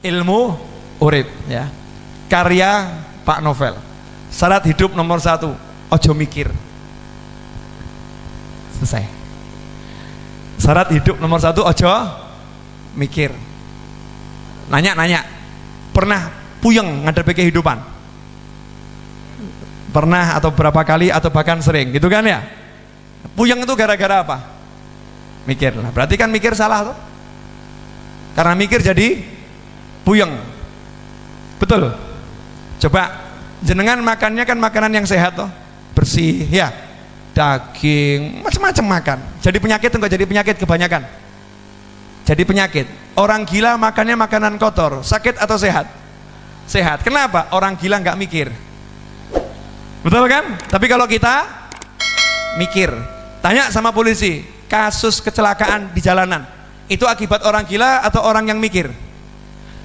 ilmu urip ya. Karya Pak Novel. Syarat hidup nomor 1, ojo mikir. Selesai. Syarat hidup nomor 1, ojo mikir. Nanya, pernah puyeng ngadepi kehidupan? Pernah atau berapa kali atau bahkan sering gitu kan ya? Puyeng itu gara-gara apa? Mikir. Nah, berarti kan mikir salah tuh. Karena mikir jadi puyeng. Betul? Coba jenengan makannya kan makanan yang sehat toh, bersih ya, daging, macam-macam makan. Jadi penyakit enggak jadi penyakit kebanyakan? Jadi penyakit. Orang gila makannya makanan kotor, sakit atau sehat? Sehat. Kenapa? Orang gila nggak mikir. Betul kan? Tapi kalau kita mikir, tanya sama polisi, kasus kecelakaan di jalanan itu akibat orang gila atau orang yang mikir?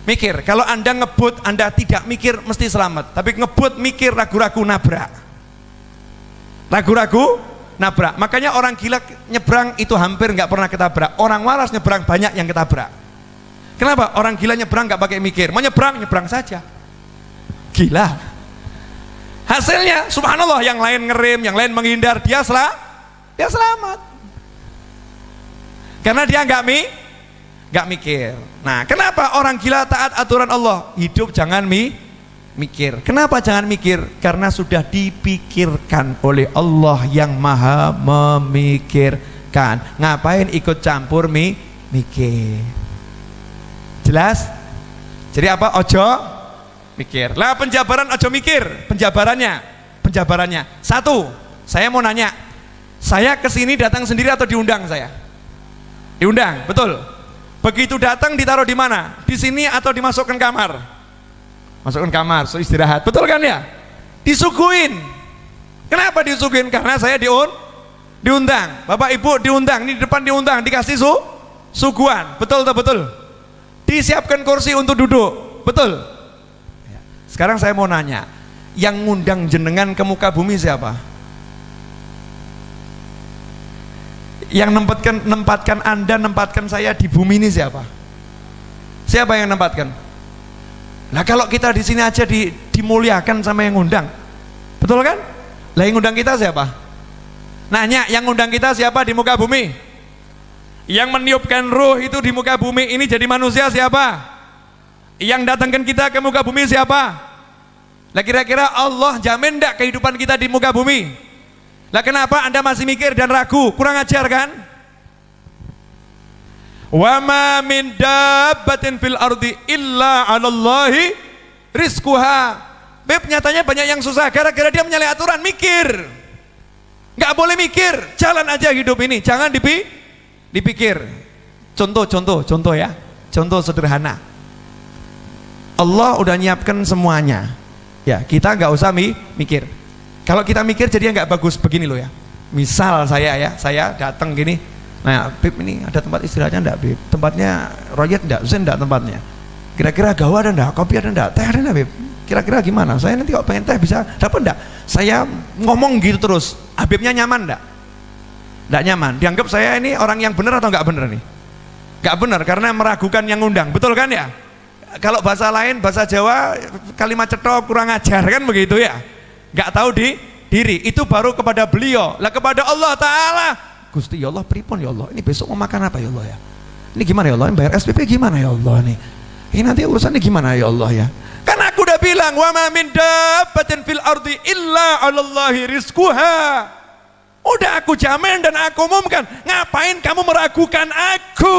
Mikir. Kalau Anda ngebut, Anda tidak mikir mesti selamat. Tapi ngebut mikir, ragu-ragu nabrak. Ragu-ragu nabrak. Makanya orang gila nyebrang itu hampir nggak pernah ketabrak. Orang waras nyebrang banyak yang ketabrak. Kenapa? Orang gila nyebrang nggak pakai mikir. Mau nyebrang saja. Gila. Hasilnya subhanallah, yang lain ngerem, yang lain menghindar, dia selamat. Karena dia nggak mikir. Nah, kenapa orang gila taat aturan Allah? Hidup jangan mikir. Kenapa jangan mikir? Karena sudah dipikirkan oleh Allah yang maha memikirkan. Ngapain ikut campur mikir? Jelas? Jadi apa? Ojo mikir. Lah penjabaran ojo mikir. Penjabarannya. 1, saya mau nanya. Saya kesini datang sendiri atau diundang saya? Diundang, betul. Begitu datang ditaruh di mana? Di sini atau dimasukkan kamar? Masukkan kamar, so istirahat. Betul kan ya? Disuguhin. Kenapa disuguhin? Karena saya diundang. Bapak Ibu diundang, ini di depan diundang, dikasih suguhan. Betul atau betul? Disiapkan kursi untuk duduk. Betul? Sekarang saya mau nanya, yang ngundang jenengan ke muka bumi siapa? Yang nempatkan Anda, nempatkan saya di bumi ini siapa? Siapa yang nempatkan? Nah, kalau kita di sini aja dimuliakan sama yang ngundang, betul kan? Lah yang ngundang kita siapa? Nanya, yang ngundang kita siapa di muka bumi? Yang meniupkan ruh itu di muka bumi ini jadi manusia siapa? Yang datangkan kita ke muka bumi siapa? Lah kira-kira Allah jamin enggak kehidupan kita di muka bumi? Lah kenapa Anda masih mikir dan ragu? Kurang ajar kan? Wa ma min dabbatin fil ardi illa 'alallahi rizquha. Beb, nyatanya banyak yang susah gara-gara dia menyalahi aturan mikir. Enggak boleh mikir, jalan aja hidup ini, jangan dipikir. Contoh ya. Contoh sederhana. Allah udah nyiapkan semuanya. Ya, kita nggak usah mikir. Kalau kita mikir jadinya nggak bagus. Begini loh ya. Misal saya datang gini. Nah, Bib, ini ada tempat istirahatnya enggak, Bib? Tempatnya royet enggak? Zen enggak tempatnya? Kira-kira gawa ada enggak? Kopi ada enggak? Teh ada enggak, Bib? Kira-kira gimana? Saya nanti kalau pengen teh bisa dapat enggak? Saya ngomong gitu terus. Habibnya nyaman enggak? Enggak nyaman. Dianggap saya ini orang yang benar atau enggak benar nih? Enggak benar karena meragukan yang ngundang. Betul kan ya? Kalau bahasa lain, bahasa Jawa, kalimat cetok, kurang ajar kan begitu ya? Enggak tahu diri. Itu baru kepada beliau. Lah kepada Allah Ta'ala, Gusti ya Allah, pripun ya Allah, ini besok mau makan apa ya Allah ya, ini gimana ya Allah, ini bayar SPP gimana ya Allah nih, ini nanti urusannya gimana ya Allah ya. Kan aku udah bilang, wa ma min dabbatin fil ardi illa 'alallahi rizquha. Udah aku jamin dan aku umumkan. Ngapain kamu meragukan aku?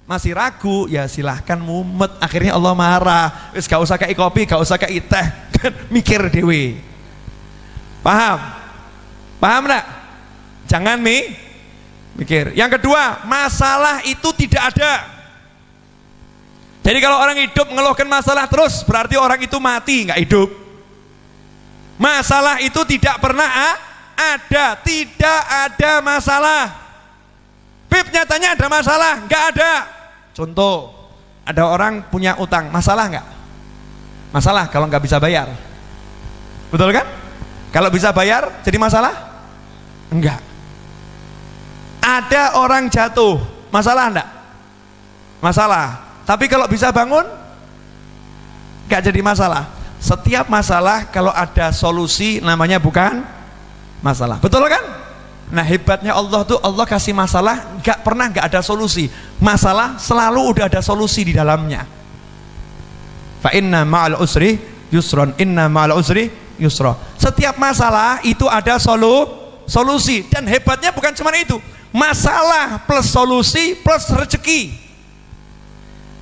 Masih ragu, ya silahkan mumet. Akhirnya Allah marah. Wis gak usah kayak kopi, gak usah kayak teh. Mikir dewe. Paham enggak? Jangan mikir. Yang kedua, masalah itu tidak ada. Jadi kalau orang hidup mengeluhkan masalah terus, berarti orang itu mati, nggak hidup. Masalah itu tidak pernah ada, tidak ada masalah. Bib, nyatanya ada masalah, nggak ada. Contoh, ada orang punya utang, masalah nggak? Masalah kalau nggak bisa bayar. Betul kan? Kalau bisa bayar, jadi masalah? Enggak. Ada orang jatuh, masalah enggak? Masalah. Tapi kalau bisa bangun, gak jadi masalah. Setiap masalah kalau ada solusi namanya bukan masalah. Betul kan? Nah hebatnya Allah tuh, Allah kasih masalah gak pernah gak ada solusi. Masalah selalu udah ada solusi di dalamnya. Fa inna ma'al usri yusron, inna ma'al usri yusra. Setiap masalah itu ada solusi. Dan hebatnya bukan cuma itu, masalah plus solusi plus rezeki.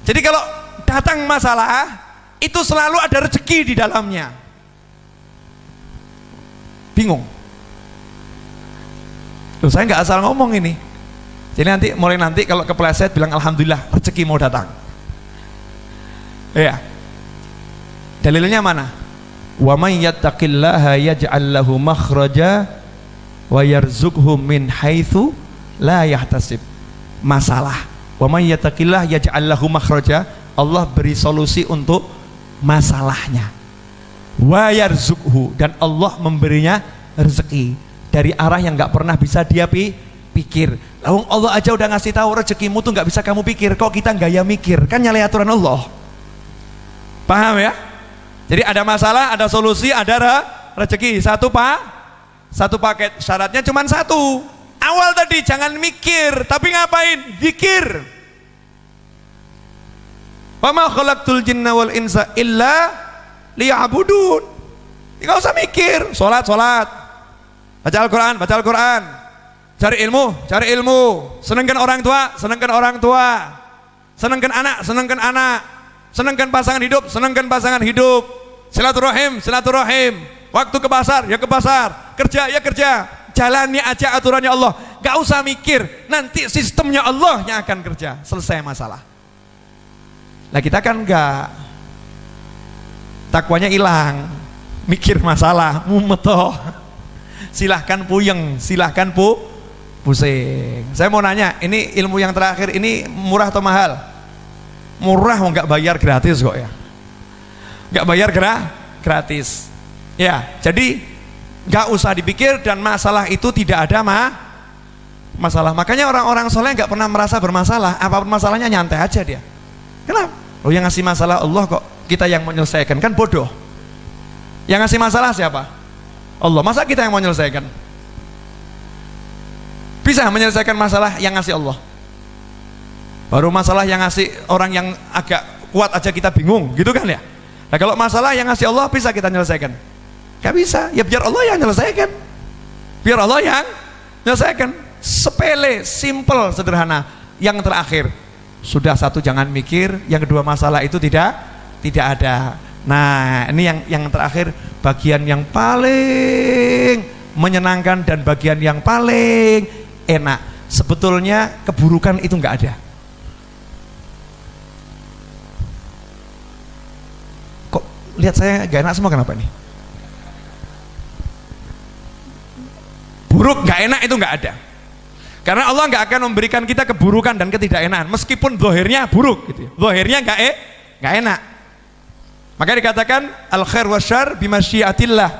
Jadi kalau datang masalah itu selalu ada rezeki di dalamnya. Bingung? Loh, saya nggak asal ngomong ini. Jadi mulai nanti kalau kepleset bilang alhamdulillah rezeki mau datang. Ya. Dalilnya mana? Wa may yattaqillaha yaj'al lahu makhraja wa yarzuqhu min haitsu la yahtasib. Masalah. Wa may yattaqillaha yaj'al lahu makhraja, Allah beri solusi untuk masalahnya. Wa yarzuqhu, dan Allah memberinya rezeki dari arah yang nggak pernah bisa dia pikir. Lalu Allah aja udah ngasih tahu rezekimu tuh nggak bisa kamu pikir, kok kita gaya mikir? Kan nyalahi aturan Allah. Paham ya? Jadi ada masalah, ada solusi, ada rezeki. Satu paket. Syaratnya cuma satu. Awal tadi jangan mikir, tapi ngapain? Zikir. Wa ma khalaqtul jinna wal insa illa liya'budun. Enggak usah mikir, salat. Baca Al-Qur'an. Cari ilmu. Senangkan orang tua. Senangkan anak. Senangkan pasangan hidup. Silaturahim. Waktu ke pasar, ya ke pasar. Kerja. Jalani aja aturannya Allah. Gak usah mikir, nanti sistemnya Allah yang akan kerja. Selesai masalah. Nah kita kan enggak, takwanya hilang, mikir masalah, mumetoh. Silahkan puyeng, silahkan pusing. Saya mau nanya, ini ilmu yang terakhir ini murah atau mahal? Murah, nggak bayar gratis kok ya. Nggak bayar gratis. Ya, jadi nggak usah dipikir dan masalah itu tidak ada masalah. Makanya orang-orang soleh nggak pernah merasa bermasalah. Apapun masalahnya nyantai aja dia. Kenapa? Oh yang ngasih masalah Allah kok, kita yang menyelesaikan, kan bodoh. Yang ngasih masalah siapa? Allah. Masa kita yang mau menyelesaikan? Bisa menyelesaikan masalah yang ngasih Allah. Baru masalah yang ngasih orang yang agak kuat aja kita bingung, gitu kan ya? Nah kalau masalah yang ngasih Allah bisa kita menyelesaikan? Gak bisa, ya biar Allah yang menyelesaikan. Biar Allah yang menyelesaikan. Sepele, simple, sederhana. Yang terakhir, sudah satu jangan mikir, yang kedua masalah itu tidak ada. Nah ini yang terakhir, bagian yang paling menyenangkan dan bagian yang paling enak. Sebetulnya keburukan itu nggak ada. Kok lihat saya gak enak semua, kenapa nih? Buruk nggak enak itu nggak ada. Karena Allah nggak akan memberikan kita keburukan dan ketidakenakan, meskipun zahirnya buruk gitu. Zahirnya nggak enak. Maka dikatakan al khair wasyarr bimasyiatillah.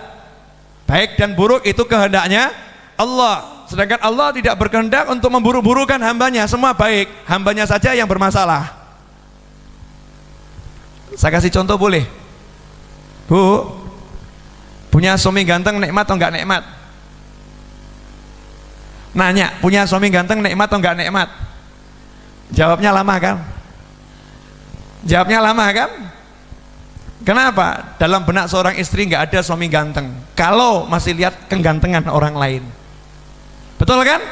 Baik dan buruk itu kehendaknya Allah. Sedangkan Allah tidak berkehendak untuk memburuk-burukan hambanya. Semua baik, hambanya saja yang bermasalah. Saya kasih contoh boleh? Bu, punya suami ganteng nikmat atau enggak nikmat? Nanya, punya suami ganteng nikmat atau enggak nikmat? Jawabnya lama kan? Kenapa? Dalam benak seorang istri nggak ada suami ganteng kalau masih lihat kegantengan orang lain. Betul kan?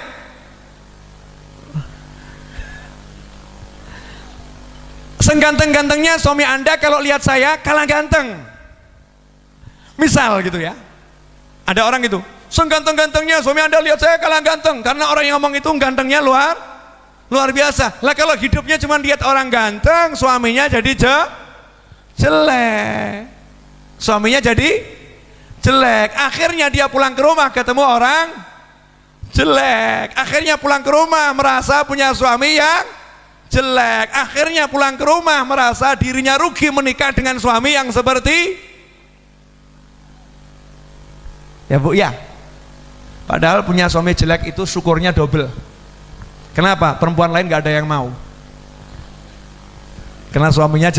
Seganteng-gantengnya suami Anda kalau lihat saya kalah ganteng. Misal gitu ya. Ada orang gitu, seganteng-gantengnya suami Anda lihat saya kalah ganteng, karena orang yang ngomong itu gantengnya luar biasa. Lah kalau hidupnya cuma lihat orang ganteng, suaminya jadi jelek. Suaminya jadi jelek. Akhirnya dia pulang ke rumah ketemu orang jelek. Akhirnya pulang ke rumah merasa punya suami yang jelek. Akhirnya pulang ke rumah merasa dirinya rugi menikah dengan suami yang seperti ya Bu ya. Padahal punya suami jelek itu syukurnya double. Kenapa? Perempuan lain gak ada yang mau. karena suaminya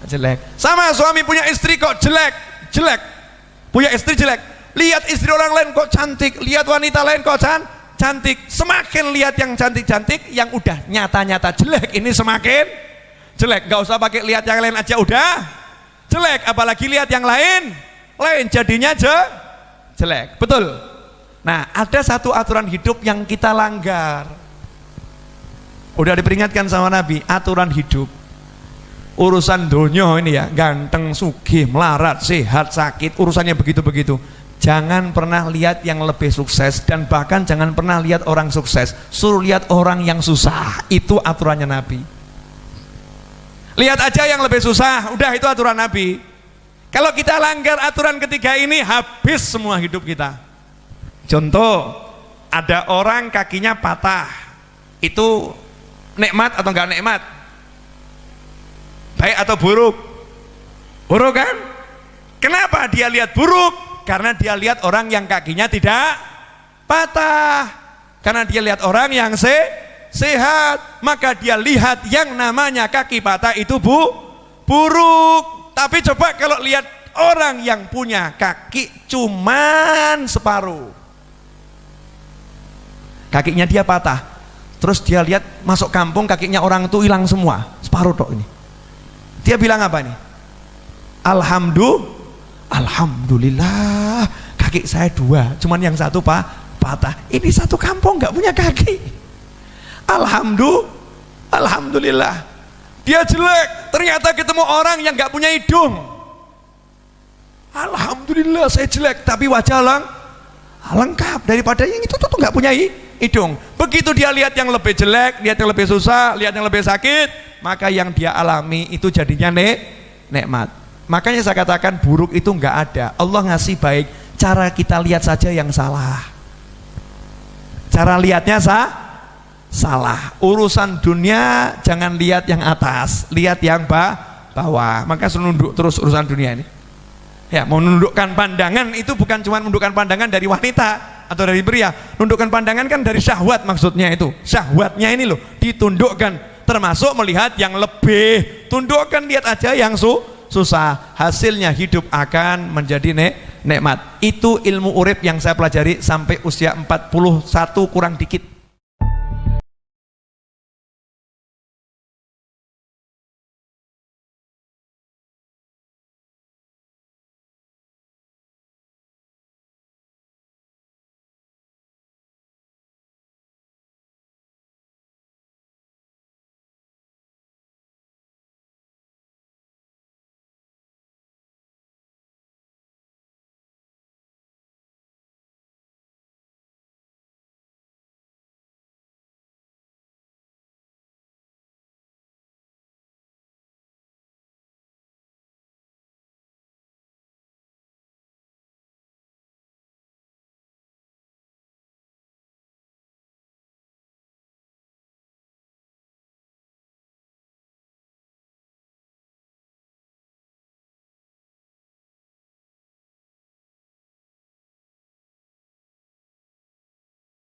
jelek. Sama suami punya istri kok jelek, punya istri jelek, lihat istri orang lain kok cantik, lihat wanita lain kok cantik, semakin lihat yang cantik-cantik, yang udah nyata-nyata jelek ini semakin jelek. Gak usah pakai lihat yang lain aja udah jelek, apalagi lihat yang lain jadinya jelek. Betul. Nah, ada satu aturan hidup yang kita langgar. Udah diperingatkan sama Nabi, aturan hidup. Urusan dunia ini ya, ganteng, sugih, melarat, sehat, sakit, urusannya begitu-begitu. Jangan pernah lihat yang lebih sukses, dan bahkan jangan pernah lihat orang sukses, suruh lihat orang yang susah. Itu aturannya Nabi. Lihat aja yang lebih susah, udah itu aturan Nabi. Kalau kita langgar aturan ketiga ini, habis semua hidup kita. Contoh, ada orang kakinya patah, itu nikmat atau enggak nikmat? Baik atau buruk? Buruk kan? Kenapa dia lihat buruk? Karena dia lihat orang yang kakinya tidak patah. Karena dia lihat orang yang sehat, maka dia lihat yang namanya kaki patah itu buruk. Tapi coba kalau lihat orang yang punya kaki cuman separuh, kakinya dia patah, terus dia lihat masuk kampung kakinya orang itu hilang semua, separuh tok ini. Dia bilang apa nih? Alhamdulillah, kaki saya dua, cuman yang satu patah. Ini satu kampung nggak punya kaki. Alhamdulillah. Dia jelek, ternyata ketemu orang yang nggak punya hidung. Alhamdulillah saya jelek, tapi wajah lengkap daripada yang itu tuh nggak punya hidung. Begitu dia lihat yang lebih jelek, lihat yang lebih susah, lihat yang lebih sakit, maka yang dia alami itu jadinya nikmat. Makanya saya katakan buruk itu nggak ada. Allah ngasih baik, cara kita lihat saja yang salah. Cara lihatnya salah. Urusan dunia jangan lihat yang atas, lihat yang bawah. Maka nunduk terus urusan dunia ini. Ya, mau menundukkan pandangan itu bukan cuma menundukkan pandangan dari wanita atau dari pria. Menundukkan pandangan kan dari syahwat, maksudnya itu. Syahwatnya ini loh ditundukkan, termasuk melihat yang lebih. Tundukkan, lihat aja yang susah. Hasilnya hidup akan menjadi nikmat. Itu ilmu urip yang saya pelajari sampai usia 41 kurang dikit.